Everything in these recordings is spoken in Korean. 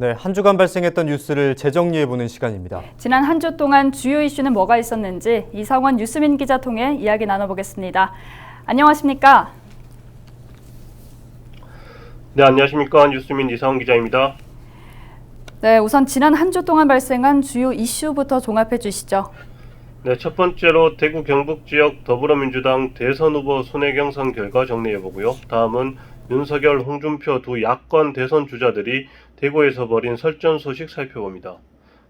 네, 한 주간 발생했던 뉴스를 재정리해보는 시간입니다. 지난 한 주 동안 주요 이슈는 뭐가 있었는지 이상원 뉴스민 기자 통해 이야기 나눠보겠습니다. 안녕하십니까? 네, 안녕하십니까. 뉴스민 이상원 기자입니다. 네, 우선 지난 한 주 동안 발생한 주요 이슈부터 종합해 주시죠. 네, 첫 번째로 대구 경북 지역 더불어민주당 대선 후보 순회 경선 결과 정리해보고요. 다음은 윤석열, 홍준표 두 야권 대선 주자들이 대구에서 벌인 설전 소식 살펴봅니다.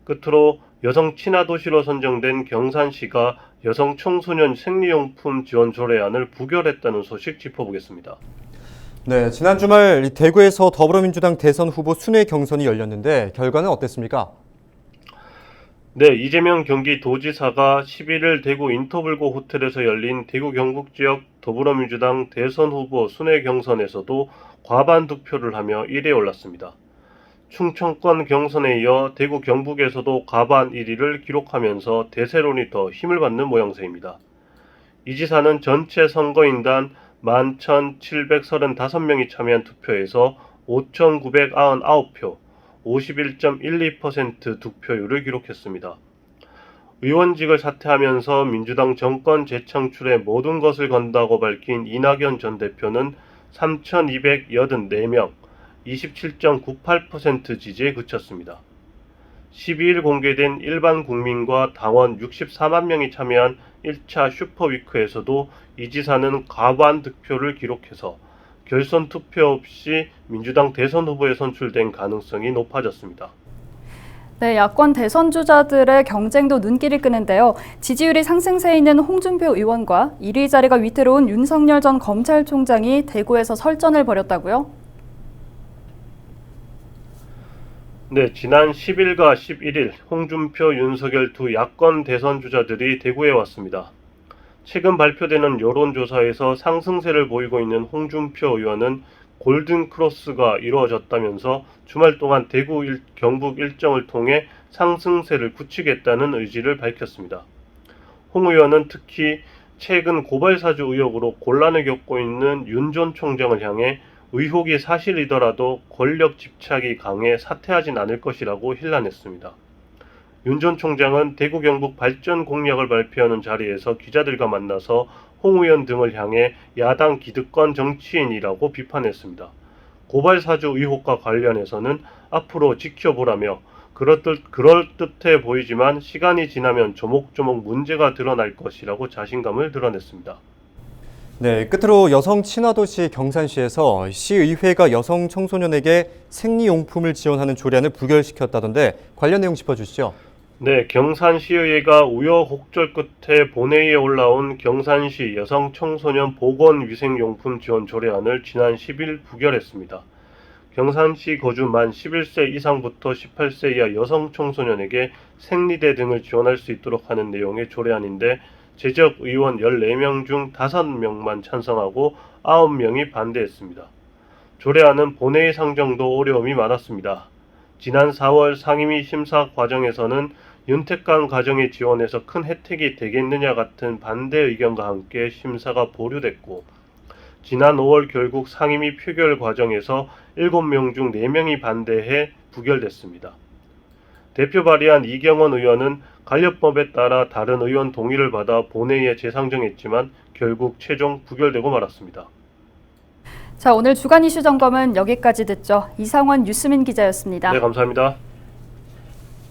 끝으로 여성 친화 도시로 선정된 경산시가 여성 청소년 생리용품 지원 조례안을 부결했다는 소식 짚어보겠습니다. 네, 지난 주말 대구에서 더불어민주당 대선 후보 순회 경선이 열렸는데 결과는 어땠습니까? 네, 이재명 경기도지사가 11일 대구 인터블고 호텔에서 열린 대구 경북 지역 더불어민주당 대선 후보 순회 경선에서도 과반 득표를 하며 1위에 올랐습니다. 충청권 경선에 이어 대구 경북에서도 과반 1위를 기록하면서 대세론이 더 힘을 받는 모양새입니다. 이 지사는 전체 선거인단 11,735명이 참여한 투표에서 5,999표, 51.12% 득표율을 기록했습니다. 의원직을 사퇴하면서 민주당 정권 재창출에 모든 것을 건다고 밝힌 이낙연 전 대표는 3,284명, 27.98% 지지에 그쳤습니다. 12일 공개된 일반 국민과 당원 64만 명이 참여한 1차 슈퍼위크에서도 이 지사는 과반 득표를 기록해서 결선 투표 없이 민주당 대선 후보에 선출된 가능성이 높아졌습니다. 네, 야권 대선 주자들의 경쟁도 눈길을 끄는데요. 지지율이 상승세에 있는 홍준표 의원과 1위 자리가 위태로운 윤석열 전 검찰총장이 대구에서 설전을 벌였다고요? 네, 지난 10일과 11일 홍준표, 윤석열 두 야권 대선 주자들이 대구에 왔습니다. 최근 발표되는 여론조사에서 상승세를 보이고 있는 홍준표 의원은 골든크로스가 이루어졌다면서 주말 동안 대구 경북 일정을 통해 상승세를 굳히겠다는 의지를 밝혔습니다. 홍 의원은 특히 최근 고발사주 의혹으로 곤란을 겪고 있는 윤 전 총장을 향해 의혹이 사실이더라도 권력 집착이 강해 사퇴하진 않을 것이라고 일관했습니다. 윤 전 총장은 대구 경북 발전 공약을 발표하는 자리에서 기자들과 만나서 홍 의원 등을 향해 야당 기득권 정치인이라고 비판했습니다. 고발사주 의혹과 관련해서는 앞으로 지켜보라며 그럴듯해 보이지만 시간이 지나면 조목조목 문제가 드러날 것이라고 자신감을 드러냈습니다. 네, 끝으로 여성 친화 도시 경산시에서 시의회가 여성 청소년에게 생리용품을 지원하는 조례안을 부결시켰다던데 관련 내용 짚어주시죠. 네, 경산시의회가 우여곡절 끝에 본회의에 올라온 경산시 여성 청소년 보건위생용품 지원 조례안을 지난 10일 부결했습니다. 경산시 거주 만 11세 이상부터 18세 이하 여성 청소년에게 생리대 등을 지원할 수 있도록 하는 내용의 조례안인데 제적 의원 14명 중 5명만 찬성하고 9명이 반대했습니다. 조례안은 본회의 상정도 어려움이 많았습니다. 지난 4월 상임위 심사 과정에서는 윤택강 가정의 지원에서 큰 혜택이 되겠느냐 같은 반대 의견과 함께 심사가 보류됐고 지난 5월 결국 상임위 표결 과정에서 7명 중 4명이 반대해 부결됐습니다. 대표 발의한 이경원 의원은 간려법에 따라 다른 의원 동의를 받아 본회의에 재상정했지만 결국 최종 부결되고 말았습니다. 자, 오늘 주간 이슈 점검은 여기까지 듣죠. 이상원 뉴스민 기자였습니다. 네, 감사합니다.